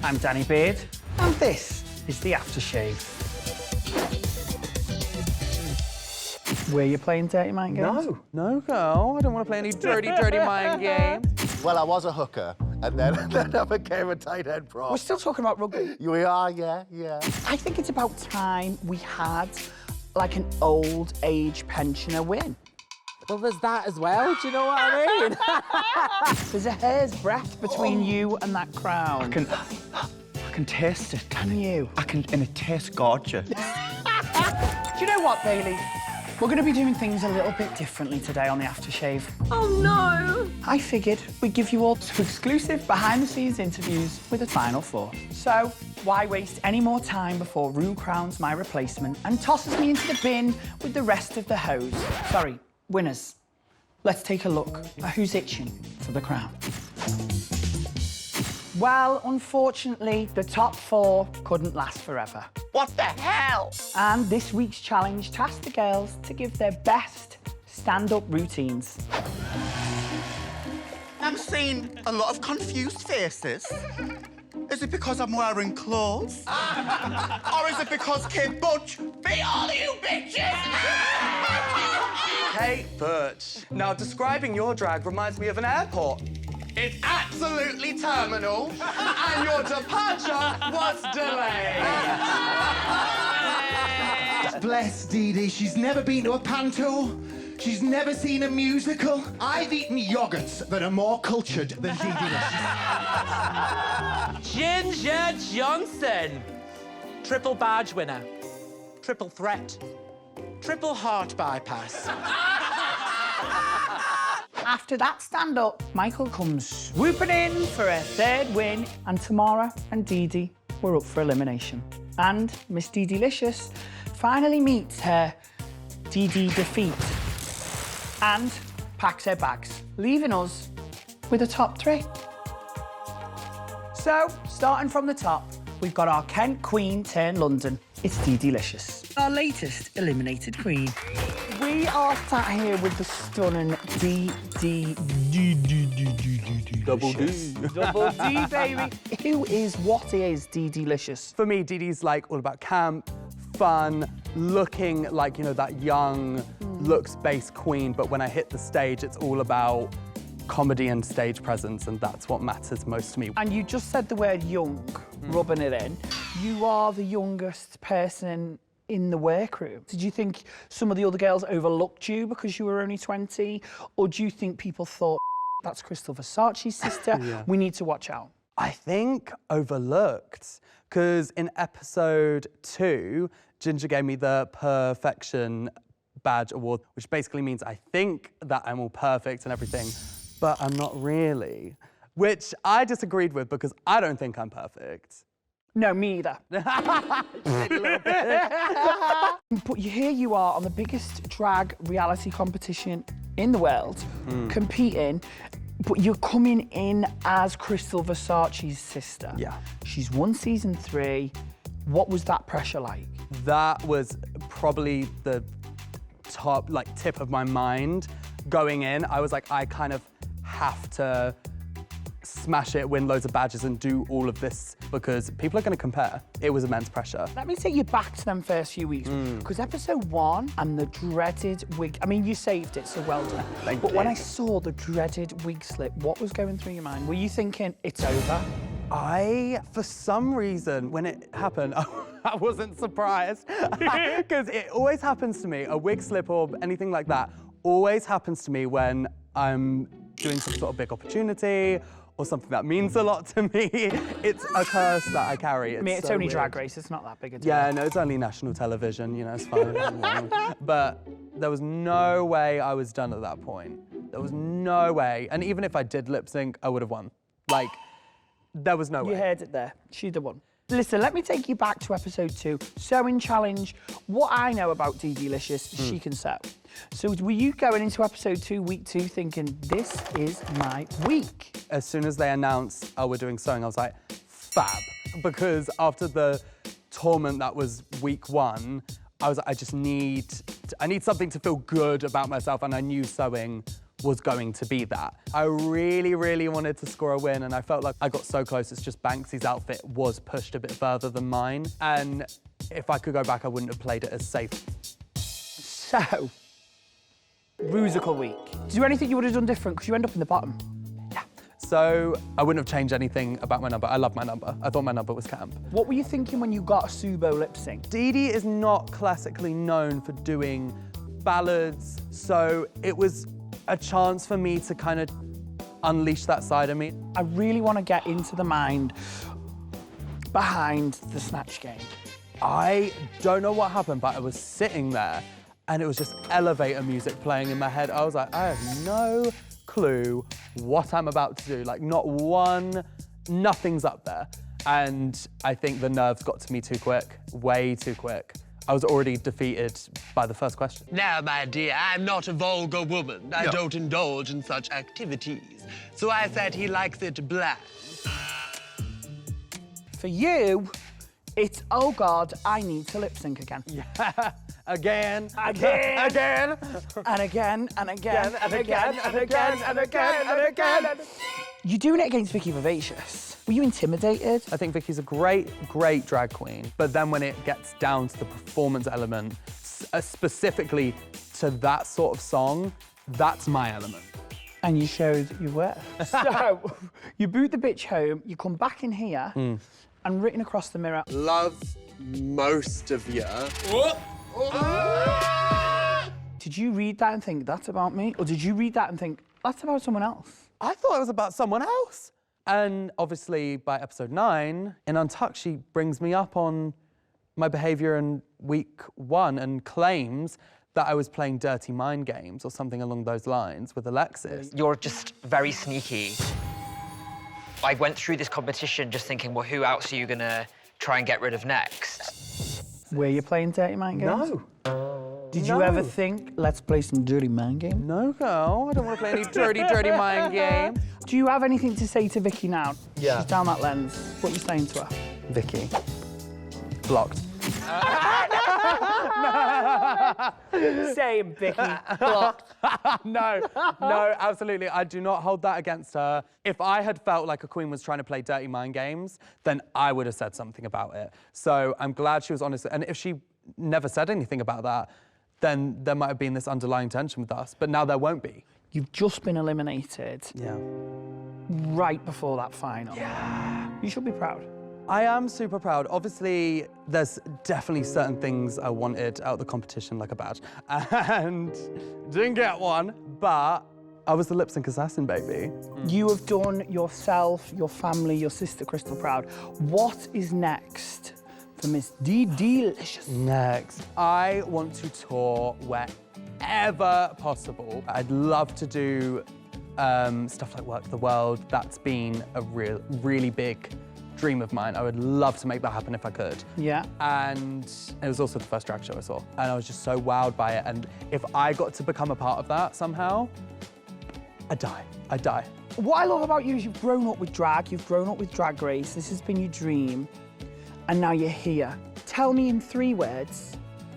I'm Danny Beard, and this is The Aftershave. Were you playing dirty mind games? No, girl. I don't want to play any dirty mind games. Well, I was a hooker, and then I became a tight end prop. We're still talking about rugby. We are, yeah. I think it's about time we had, like, an old age pensioner win. Well, there's that as well, do you know what I mean? There's a hair's breadth between you and that crown. I can taste it. Can you? And it tastes gorgeous. Do you know what, Bailey? We're going to be doing things a little bit differently today on The Aftershave. Oh, no. I figured we'd give you all some exclusive behind-the-scenes interviews with a Final Four. So, why waste any more time before Rue crowns my replacement and tosses me into the bin with the rest of the hoes? Sorry, winners. Let's take a look at who's itching for the crown. Well, unfortunately, the top four couldn't last forever. What the hell? And this week's challenge tasked the girls to give their best stand-up routines. I'm seeing a lot of confused faces. Is it because I'm wearing clothes? Or is it because Kate Butch beat all you bitches? Hey, Butch. Now, describing your drag reminds me of an airport. It's absolutely terminal, and your departure was delayed. Bless Dee Dee, she's never been to a panto. She's never seen a musical. I've eaten yogurts that are more cultured than Dee Dee. Ginger Johnson. Triple badge winner. Triple threat. Triple heart bypass. After that stand-up, Michael comes swooping in for a third win, and Tamara and Dee Dee were up for elimination. And Miss Dee Delicious finally meets her Dee Dee defeat and packs her bags, leaving us with a top three. So, starting from the top, we've got our Kent Queen turned London. It's Dee Delicious, our latest eliminated queen. We are sat here with the stunning Dee Double D. Double D, baby. What is Dee Delicious? For me, Dee Dee's like all about camp, fun, looking like, you know, that young, looks-based queen. But when I hit the stage, it's all about comedy and stage presence, and that's what matters most to me. And you just said the word young, rubbing it in. You are the youngest person in the workroom. Did you think some of the other girls overlooked you because you were only 20? Or do you think people thought, that's Crystal Versace's sister, we need to watch out? I think overlooked, because in episode 2, Ginger gave me the Perfection Badge Award, which basically means I think that I'm all perfect and everything, but I'm not really. Which I disagreed with because I don't think I'm perfect. No, me either. But here you are on the biggest drag reality competition in the world, competing, but you're coming in as Crystal Versace's sister. Yeah. She's won season 3. What was that pressure like? That was probably the top, tip of my mind going in. I was like, I kind of have to smash it, win loads of badges and do all of this because people are going to compare. It was immense pressure. Let me take you back to them first few weeks, because episode 1 and the dreaded wig, I mean, you saved it, so well done. Thank but you. when I saw the dreaded wig slip, what was going through your mind? Were you thinking, it's over? For some reason, when it happened, I wasn't surprised because it always happens to me, a wig slip or anything like that, always happens to me when I'm doing some sort of big opportunity or something that means a lot to me. It's a curse that I carry. I mean, it's so only weird. Drag Race, it's not that big a deal. Yeah, no, it's only national television, you know, it's fine. But there was no way I was done at that point. There was no way. And even if I did lip sync, I would have won. There was no way. You heard it there. She'd have won. Listen, let me take you back to episode 2. Sewing challenge. What I know about Dee Delicious, she can sew. So were you going into episode 2, week 2, thinking, this is my week? As soon as they announced, oh, we're doing sewing, I was like, fab. Because after the torment that was week 1, I was like, I need something to feel good about myself, and I knew sewing was going to be that. I really, really wanted to score a win, and I felt like I got so close. It's just Banksy's outfit was pushed a bit further than mine, and if I could go back, I wouldn't have played it as safe. So, Rusical week. Is there anything you would have done different? Because you end up in the bottom. So I wouldn't have changed anything about my number. I love my number. I thought my number was camp. What were you thinking when you got a Subo lip sync? Dee Dee is not classically known for doing ballads, so it was a chance for me to kind of unleash that side of me. I really want to get into the mind behind the Snatch Game. I don't know what happened, but I was sitting there and it was just elevator music playing in my head. I was like, I have no clue what I'm about to do. Like, not one, nothing's up there. And I think the nerves got to me too quick, way too quick. I was already defeated by the first question. Now, my dear, I'm not a vulgar woman. I don't indulge in such activities. So I said he likes it black. For you, it's, oh God, I need to lip sync again. Yeah, again. And again, and again, and again, and again. You're doing it against Vicky Vivacious. Were you intimidated? I think Vicky's a great, great drag queen, but then when it gets down to the performance element, specifically to that sort of song, that's my element. And you showed you were. So, you boot the bitch home, you come back in here, and written across the mirror, Love most of you. Did you read that and think, that's about me? Or did you read that and think, that's about someone else? I thought it was about someone else. And obviously, by episode 9, in Untucked, she brings me up on my behaviour in week 1 and claims that I was playing dirty mind games or something along those lines with Alexis. You're just very sneaky. I went through this competition just thinking, well, who else are you gonna try and get rid of next? Were you playing dirty mind games? No. Did you ever think, let's play some dirty mind games? No, girl, I don't want to play any dirty, dirty mind game. Do you have anything to say to Vicky now? Yeah. She's down that lens. What are you saying to her? Vicky. Blocked. Same, Vicky. Blocked. No, absolutely. I do not hold that against her. If I had felt like a queen was trying to play dirty mind games, then I would have said something about it. So I'm glad she was honest. And if she never said anything about that, then there might have been this underlying tension with us. But now there won't be. You've just been eliminated. Yeah. Right before that final. Yeah. You should be proud. I am super proud. Obviously, there's definitely certain things I wanted out of the competition, like a badge, and didn't get one, but I was the lip sync assassin, baby. You have done yourself, your family, your sister Crystal proud. What is next for Miss Dee Delicious? Next, I want to tour wherever possible. I'd love to do stuff like Work the World. That's been a really big dream of mine. I would love to make that happen if I could. Yeah. And it was also the first drag show I saw. And I was just so wowed by it. And if I got to become a part of that somehow, I'd die. What I love about you is you've grown up with drag, you've grown up with Drag Race, this has been your dream, and now you're here. Tell me in 3 words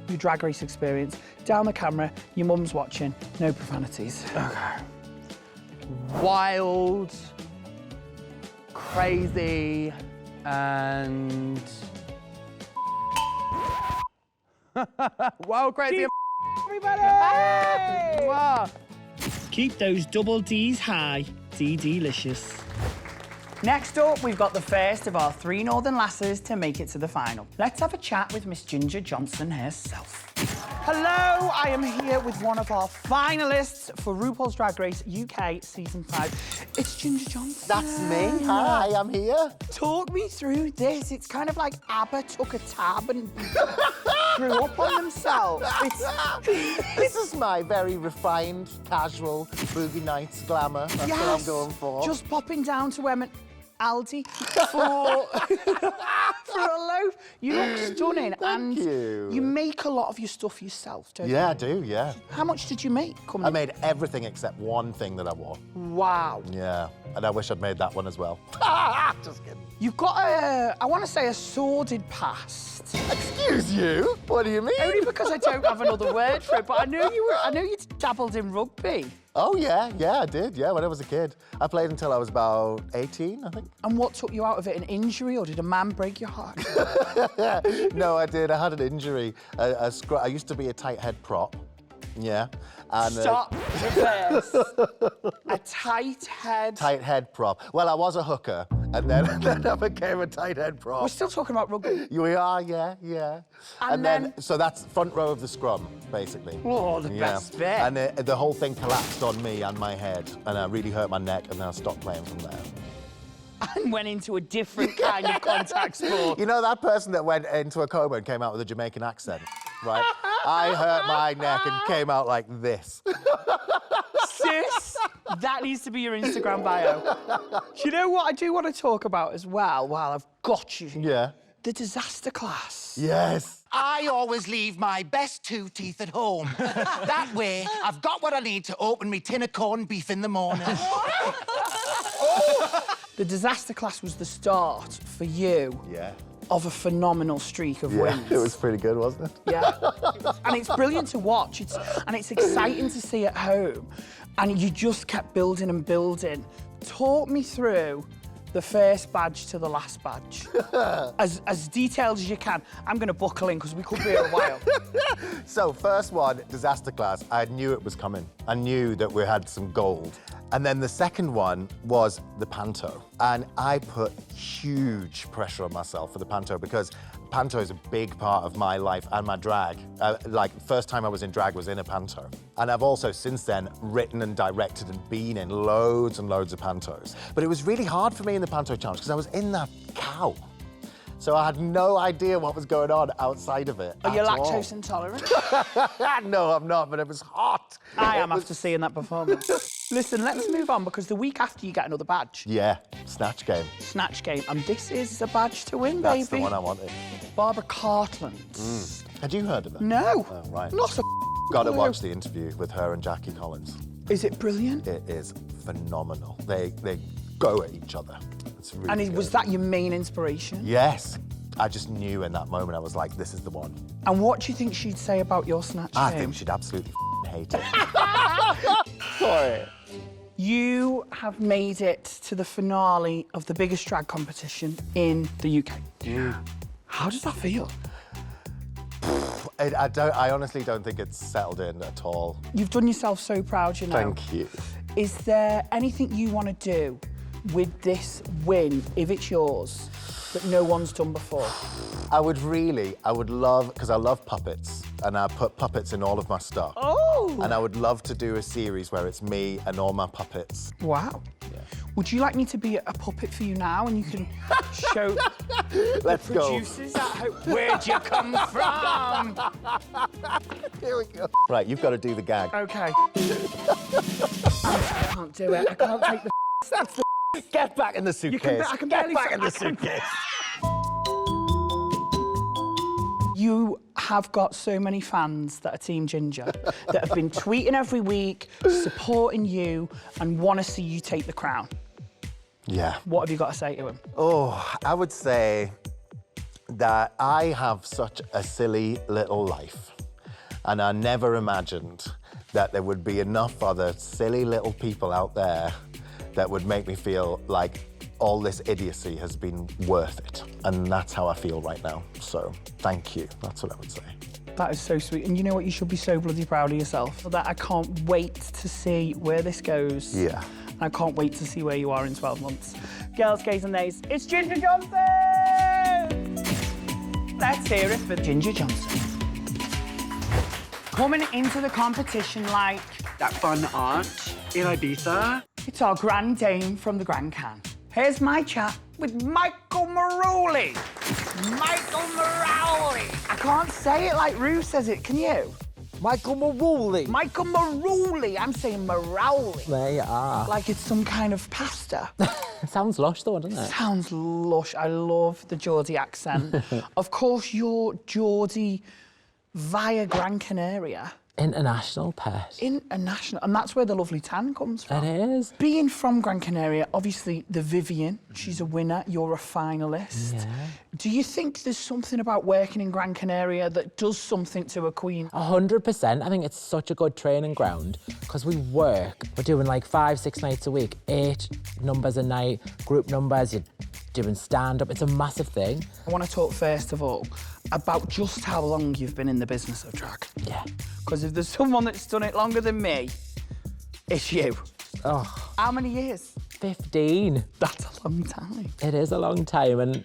your Drag Race experience. Down the camera, your mum's watching, no profanities. Okay. Wild, crazy, and wild, crazy, and Everybody! Wow. Keep those double D's high, Dee Delicious. Next up, we've got the first of our 3 Northern lasses to make it to the final. Let's have a chat with Miss Ginger Johnson herself. Hello, I am here with one of our finalists for RuPaul's Drag Race UK Season 5. It's Ginger Johnson. That's me. Hi, I'm here. Talk me through this. It's kind of like ABBA took a tab and grew up on themselves. This is my very refined, casual, boogie nights glamour. That's what I'm going for. Just popping down to Aldi For a loaf. You look stunning. Thank you. You make a lot of your stuff yourself, don't you? Yeah, I do, yeah. How much did you make? I made everything except one thing that I wore. Wow. Yeah, and I wish I'd made that one as well. Just kidding. You've got I want to say a sordid past. Excuse you? What do you mean? Only because I don't have another word for it, but I knew you dabbled in rugby. Oh, yeah, I did, when I was a kid. I played until I was about 18, I think. And what took you out of it? An injury, or did a man break your heart? No, I did. I had an injury. I used to be a tight head prop. Yeah. And, Stop this. A tight head. Tight head prop. Well, I was a hooker, and then I became a tight head prop. We're still talking about rugby. We are, yeah. And then so that's front row of the scrum, basically. Oh, the best bit. And the whole thing collapsed on me and my head, and I really hurt my neck, and then I stopped playing from there. And went into a different kind of contact sport. You know that person that went into a coma and came out with a Jamaican accent, right? I hurt my neck and came out like this. Sis, that needs to be your Instagram bio. Do you know what I do want to talk about as well, while I've got you? Yeah. The disaster class. Yes. I always leave my best 2 teeth at home. That way, I've got what I need to open me tin of corned beef in the morning. The disaster class was the start for you of a phenomenal streak of wins. It was pretty good, wasn't it? Yeah. And it's brilliant to watch. And it's exciting to see at home. And you just kept building and building. Talk me through the first badge to the last badge. as detailed as you can. I'm going to buckle in because we could be here a while. So, first one, disaster class, I knew it was coming. I knew that we had some gold. And then the second one was the panto. And I put huge pressure on myself for the panto because panto is a big part of my life and my drag. First time I was in drag was in a panto. And I've also since then written and directed and been in loads and loads of pantos. But it was really hard for me in the panto challenge because I was in that cow. So I had no idea what was going on outside of it. Are you at all. lactose intolerant? No, I'm not, but it was hot. I am after seeing that performance. Listen, let's move on because the week after you get another badge. Yeah, Snatch Game. Snatch Game. And this is a badge to win, baby. That's the one I wanted. Barbara Cartland. Had you heard of that? No. Oh, right. Not a Gotta clue. watch the interview with her and Jackie Collins. Is it brilliant? It is phenomenal. They go at each other. It's really And good. was that your main inspiration? Yes. I just knew in that moment, I was like, this is the one. And what do you think she'd say about your Snatch I Game? think she'd absolutely hate it. Sorry. You have made it to the finale of the biggest drag competition in the UK. How does that feel? I honestly don't think it's settled in at all. You've done yourself so proud, you know. Thank you. Is there anything you want to do with this win, if it's yours, that no one's done before? I would love, because I love puppets, and I put puppets in all of my stuff. Oh! And I would love to do a series where it's me and all my puppets. Wow. Yeah. Would you like me to be a puppet for you now and you can show Let's the go. producers at home? Where'd you come from? Here we go. Right, you've got to do the gag. Okay. I can't do it. I can't take the That's the Get back in the suitcase. I can Get barely back in the I can- suitcase. You have got so many fans that are Team Ginger that have been tweeting every week, supporting you and want to see you take the crown. Yeah. What have you got to say to them? Oh, I would say that I have such a silly little life. And I never imagined that there would be enough other silly little people out there that would make me feel like all this idiocy has been worth it. And that's how I feel right now. So thank you. That's what I would say. That is so sweet. And you know what? You should be so bloody proud of yourself. For that, I can't wait to see where this goes. Yeah. And I can't wait to see where you are in 12 months. Girls, gays and nays, it's Ginger Johnson! Let's hear it for Ginger Johnson. Coming into the competition like... That fun aunt in Ibiza. It's our Grand Dame from the Grand Can. Here's my chat with Michael Maroli. Michael Maroli. I can't say it like Ru says it, can you? Michael Maruli. Michael Maruli. I'm saying Marowley. There you are. Like it's some kind of pasta. Sounds lush though, doesn't it? Sounds lush. I love the Geordie accent. Of course, you're Geordie via Gran Canaria. International pet. International, and that's where the lovely tan comes from. It is. Being from Gran Canaria, obviously the Vivian, she's a winner, you're a finalist. Yeah. Do you think there's something about working in Gran Canaria that does something to a queen? 100%. I think it's such a good training ground because we're doing like 5-6 nights a week, 8 numbers a night, group numbers, you're doing stand-up. It's a massive thing. I want to talk first of all about just how long you've been in the business of drag. Yeah. Because if there's someone that's done it longer than me, it's you. Oh. How many years? 15. That's a long time. It is a long time, and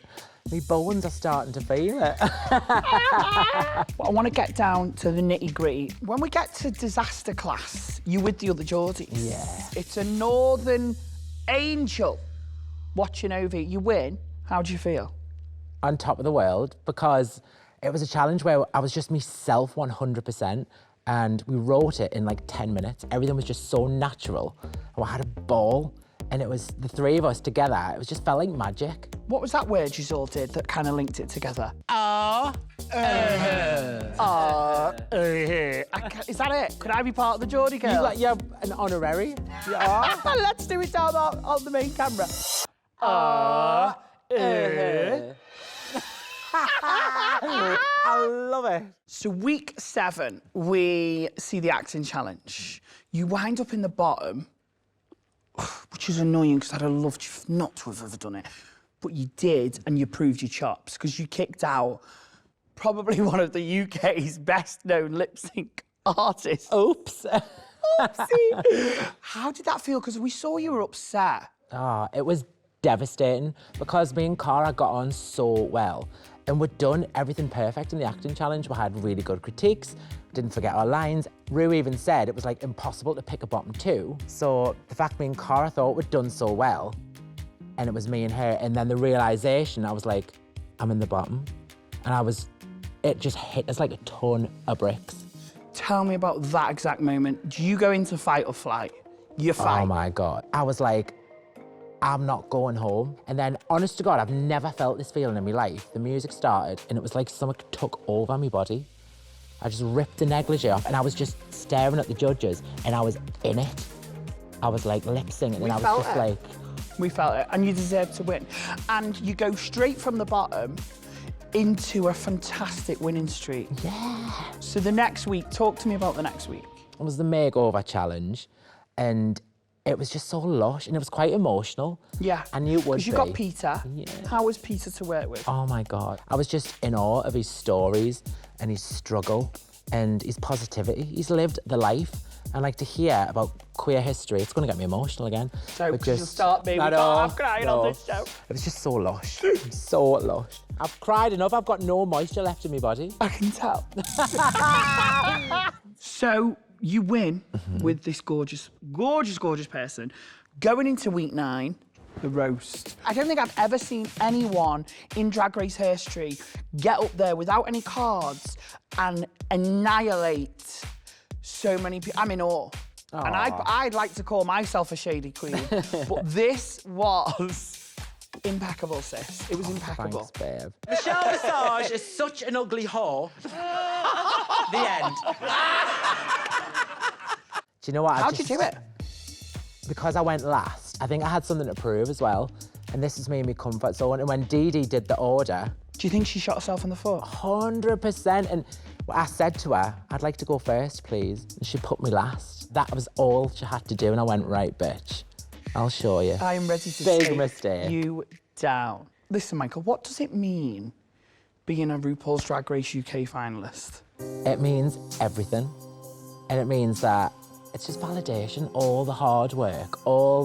my bones are starting to feel it. I want to get down to the nitty-gritty. When we get to disaster class, you with the other Geordies. Yeah. It's a northern angel watching over you. You win. How do you feel? On top of the world, because it was a challenge where I was just myself 100%, and we wrote it in like 10 minutes. Everything was just so natural. I had a ball, and it was the three of us together. It was just felt like magic. What was that word you all did that kind of linked it together? Is that it? Could I be part of the Geordie girl? You're an honorary. You are. Let's do it down on the main camera. I love it. So week 7, we see the acting challenge. You wind up in the bottom, which is annoying because I'd have loved you not to have ever done it. But you did, and you proved your chops because you kicked out probably one of the UK's best-known lip-sync artists. Oops. Oopsie. How did that feel? Because we saw you were upset. It was devastating because me and Cara got on so well. And we'd done everything perfect in the acting challenge. We had really good critiques, didn't forget our lines. Rue even said it was like impossible to pick a bottom 2. So the fact me and Cara thought we'd done so well, and it was me and her, and then the realisation, I was like, I'm in the bottom. And it just hit us like a ton of bricks. Tell me about that exact moment. Do you go into fight or flight? You fight. Oh my God. I was like, I'm not going home. And then, honest to God, I've never felt this feeling in my life. The music started, and it was like something took over my body. I just ripped the negligee off, and I was just staring at the judges, and I was in it. I was like lip syncing, and I was just like... We felt it, and you deserve to win. And you go straight from the bottom into a fantastic winning streak. Yeah. So the next week, talk to me about the next week. It was the makeover challenge, and it was just so lush, and it was quite emotional. Yeah. I knew it would be. Because you got Peter. Yeah. How was Peter to work with? Oh my God. I was just in awe of his stories and his struggle and his positivity. He's lived the life. And like to hear about queer history, it's going to get me emotional again. So, because you'll start me, we can't have crying on this show. It was just so lush, so lush. I've cried enough, I've got no moisture left in my body. I can tell. So, you win with this gorgeous, gorgeous, gorgeous person. Going into week 9, the roast. I don't think I've ever seen anyone in Drag Race history get up there without any cards and annihilate so many people. I'm in awe. Aww. And I'd like to call myself a shady queen, but this was impeccable, sis. It was impeccable. Thanks, babe. Michelle Visage is such an ugly whore. The end. Do you know what? How'd you do it? Because I went last, I think I had something to prove as well. And this is me in my comfort zone. And when Dee Dee did the order... Do you think she shot herself in the foot? 100%. And I said to her, I'd like to go first, please. And she put me last. That was all she had to do. And I went, right, bitch, I'll show you. I am ready to Big take mistake. you down. Listen, Michael, what does it mean being a RuPaul's Drag Race UK finalist? It means everything. And it means that it's just validation. All the hard work, all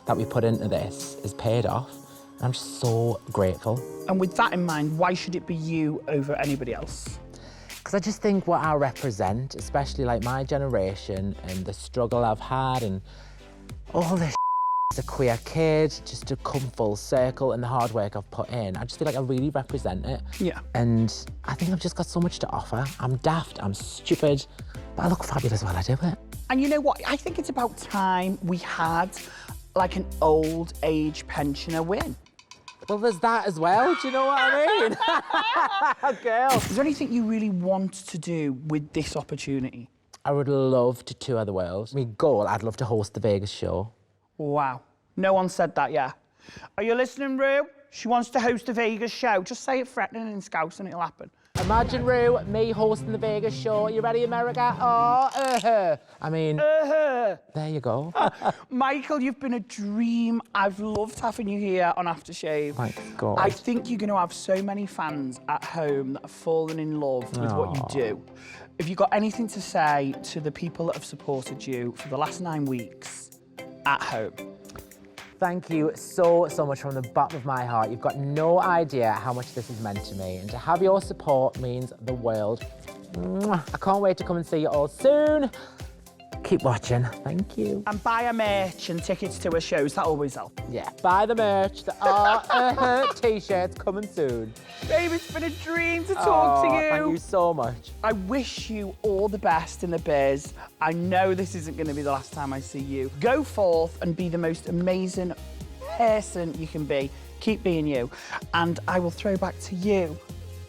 that we put into this is paid off. And I'm just so grateful. And with that in mind, why should it be you over anybody else? Because I just think what I represent, especially like my generation and the struggle I've had and all this as a queer kid, just to come full circle and the hard work I've put in, I just feel like I really represent it. Yeah. And I think I've just got so much to offer. I'm daft, I'm stupid, but I look fabulous while I do it. And you know what? I think it's about time we had like an old age pensioner win. Well, there's that as well, do you know what I mean? Girl. Is there anything you really want to do with this opportunity? I would love to tour the world. My goal, I'd love to host the Vegas show. Wow. No one said that yet. Are you listening, Rue? She wants to host a Vegas show. Just say it threatening in Scouse and it'll happen. Imagine, Rue, me hosting the Vegas show. You ready, America? Oh, I mean, there you go. Michael, you've been a dream. I've loved having you here on Aftershave. My God. I think you're going to have so many fans at home that have fallen in love with what you do. If you've got anything to say to the people that have supported you for the last 9 weeks at home. Thank you so much from the bottom of my heart. You've got no idea how much this has meant to me, and to have your support means the world. Mwah. I can't wait to come and see you all soon. Keep watching. Thank you. And buy a merch and tickets to her shows. That always helps. Yeah, buy the merch. There are T-shirts coming soon. Babe, it's been a dream to talk to you. Thank you so much. I wish you all the best in the biz. I know this isn't going to be the last time I see you. Go forth and be the most amazing person you can be. Keep being you. And I will throw back to you,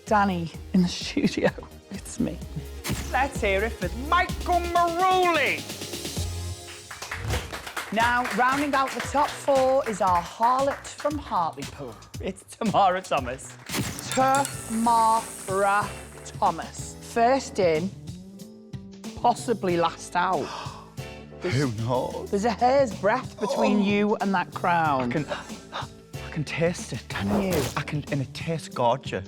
Danny, in the studio. It's me. Let's hear it for Michael Maruli. Now, rounding out the top 4 is our harlot from Harleypool. It's Tamara Thomas. Tamara Thomas. First in, possibly last out. Who knows? There's a hair's breadth between you and that crown. I can taste it. Can you? And it tastes gorgeous.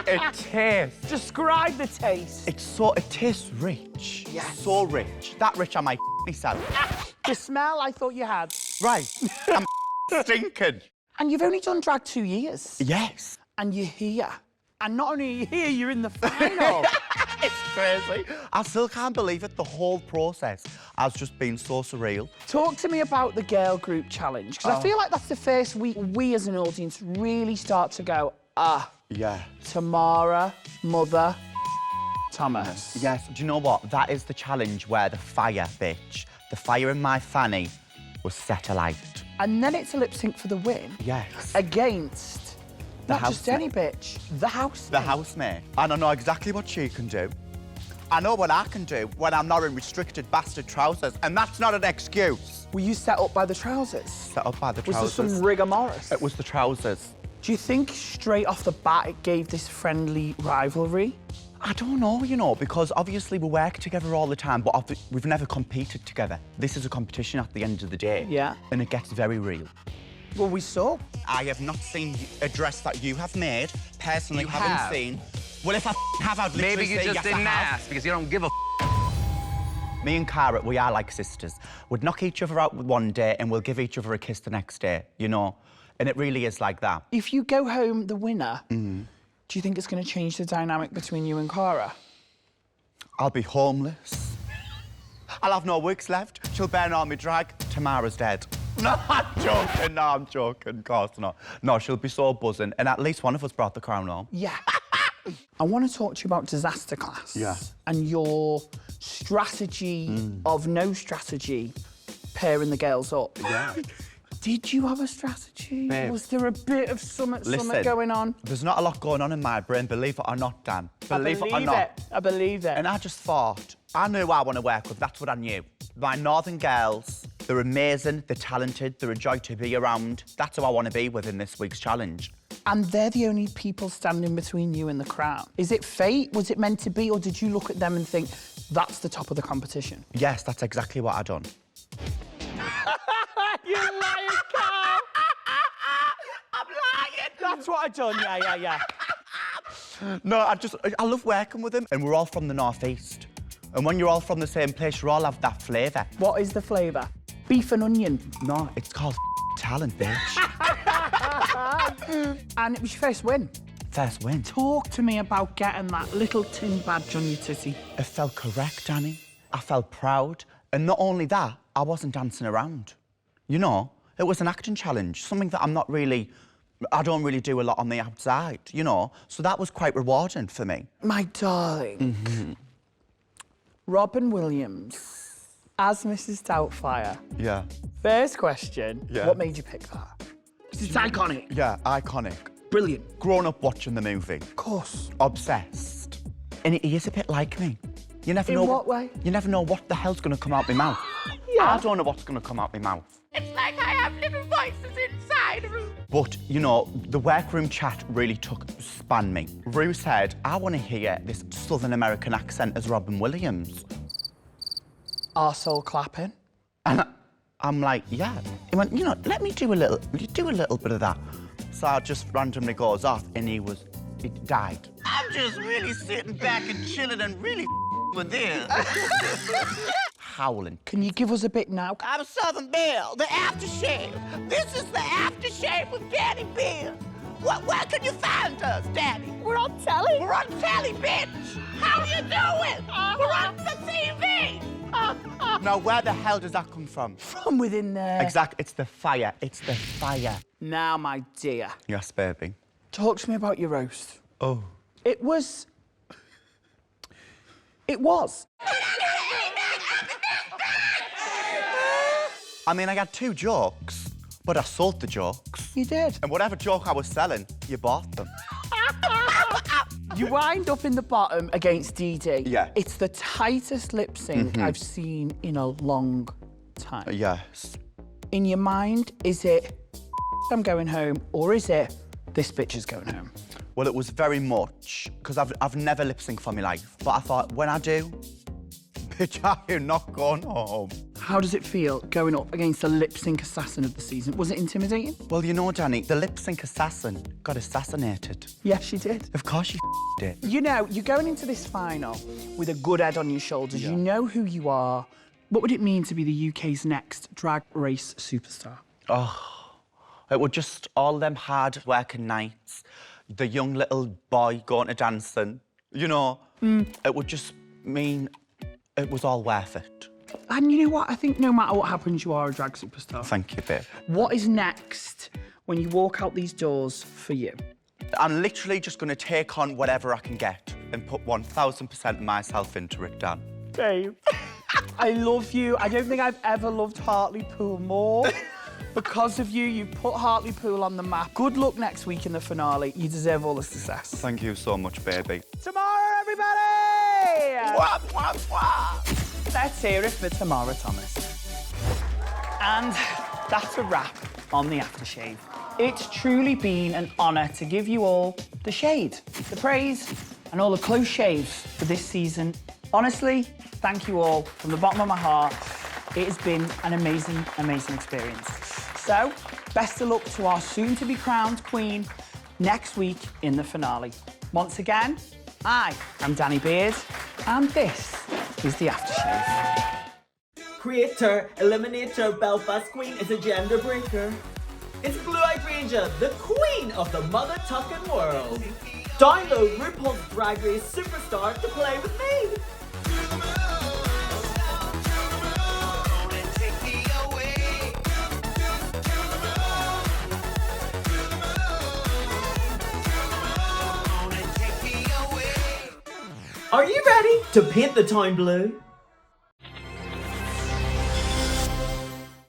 It tastes. Describe the taste. It tastes rich. Yes. So rich. That rich I might myself. The smell I thought you had. Right. I'm stinking. And you've only done drag 2 years. Yes. And you're here. And not only are you here, you're in the final. It's crazy. I still can't believe it. The whole process has just been so surreal. Talk to me about the girl group challenge, because I feel like that's the first week we as an audience really start to go, Yeah. Tamara, Mother, Thomas. Yes. Do you know what? That is the challenge where the fire, bitch, the fire in my fanny was set alight. And then it's a lip sync for the win. Yes. Against not just housemate. any bitch, the house. The housemate. And I know exactly what she can do. I know what I can do when I'm not in restricted bastard trousers, and that's not an excuse. Were you set up by the trousers? Set up by the Was trousers. there some rigor mortis? It was the trousers. Do you think straight off the bat it gave this friendly rivalry? I don't know, you know, because obviously we work together all the time, but we've never competed together. This is a competition at the end of the day. Yeah. And it gets very real. Well, we saw. I have not seen a dress that you have made. Personally, You haven't have. seen. Well, if I have, I'd literally Maybe you say just yes, I didn't have. ask because you don't give a Me and Cara, we are like sisters. We'd knock each other out one day and we'll give each other a kiss the next day, you know? And it really is like that. If you go home the winner, do you think it's going to change the dynamic between you and Cara? I'll be homeless. I'll have no wigs left. She'll burn all my drag. Tamara's dead. No, I'm joking. No, I'm joking. Of course not. No, she'll be so buzzing. And at least one of us brought the crown home. Yeah. I want to talk to you about Disaster Class. Yeah. And your strategy of no strategy, pairing the girls up. Yeah. Did you have a strategy? Babe. Was there a bit of something going on? There's not a lot going on in my brain, believe it or not, Dan. Believe it or not. I believe it. And I just thought, I knew who I want to work with, that's what I knew. My northern girls, they're amazing, they're talented, they're a joy to be around. That's who I want to be with in this week's challenge. And they're the only people standing between you and the crown. Is it fate? Was it meant to be? Or did you look at them and think, that's the top of the competition? Yes, that's exactly what I done. You lying cow! I'm lying! That's what I done, yeah. No, I love working with them, and we're all from the northeast. And when you're all from the same place, you all have that flavour. What is the flavour? Beef and onion. No, it's called talent, bitch. And it was your first win. First win. Talk to me about getting that little tin badge on your titty. It felt correct, Danny. I felt proud. And not only that, I wasn't dancing around. You know, it was an acting challenge, something that I don't really do a lot on the outside, you know? So that was quite rewarding for me. My darling. Robin Williams as Mrs. Doubtfire. Yeah. First question, Yeah. what made you pick that? It's iconic. Yeah, iconic. Brilliant. Grown up watching the movie. Of course. Obsessed. And he is a bit like me. You never In know. what way? You never know what the hell's gonna come out my mouth. Yeah. I don't know what's gonna come out my mouth. It's like I have little voices inside Ru. But, you know, the workroom chat really spanned me. Ru said, I want to hear this Southern American accent as Robin Williams. Arsehole clapping. And I'm like, yeah. He went, you know, let me do a little bit of that. So I just randomly goes off and he died. I'm just really sitting back and chilling and really with this. Howling. Can you give us a bit now? I'm Southern Belle, the aftershave. This is the aftershave with Daddy Bill. Where can you find us, Daddy? We're on telly. We're on telly, bitch. How you doing? We're on the TV. Now, where the hell does that come from? From within there. Exactly, it's the fire. It's the fire. Now, my dear, Yes, baby. talk to me about your roast. Oh. It was. It was. I mean, I had 2 jokes, but I sold the jokes. You did. And whatever joke I was selling, you bought them. You wind up in the bottom against Dee Dee. Yeah. It's the tightest lip sync I've seen in a long time. Yes. In your mind, is it I'm going home, or is it this bitch is going home? Well, it was very much, because I've never lip synced for my life. But I thought, when I do, bitch, I am not going home. How does it feel going up against the lip sync assassin of the season? Was it intimidating? Well, you know, Danny, the lip sync assassin got assassinated. Yes, she did. Of course she did. You know, you're going into this final with a good head on your shoulders. You know who you are. What would it mean to be the UK's next drag race superstar? Oh, it was just all them hard working nights, the young little boy going to dancing, you know, it would just mean it was all worth it. And you know what? I think no matter what happens, you are a drag superstar. Thank you, babe. What is next when you walk out these doors for you? I'm literally just going to take on whatever I can get and put 1,000% of myself into it, Dan. Babe, I love you. I don't think I've ever loved Hartlepool more. Because of you, you put Hartlepool on the map. Good luck next week in the finale. You deserve all the success. Thank you so much, baby. Tomorrow, everybody! Wah, wah, wah. Let's hear it for Tamara Thomas. And that's a wrap on the aftershave. It's truly been an honour to give you all the shade, the praise, and all the close shaves for this season. Honestly, thank you all from the bottom of my heart. It has been an amazing, amazing experience. So, best of luck to our soon-to-be crowned queen next week in the finale. Once again, I am Danny Beard, and this is the aftershave. Creator, Eliminator, Belfast Queen is a gender breaker. It's Blue Hydrangea, the queen of the mother tucking world. Download RuPaul's Drag Race Superstar to play with me. Are you ready to paint the town blue?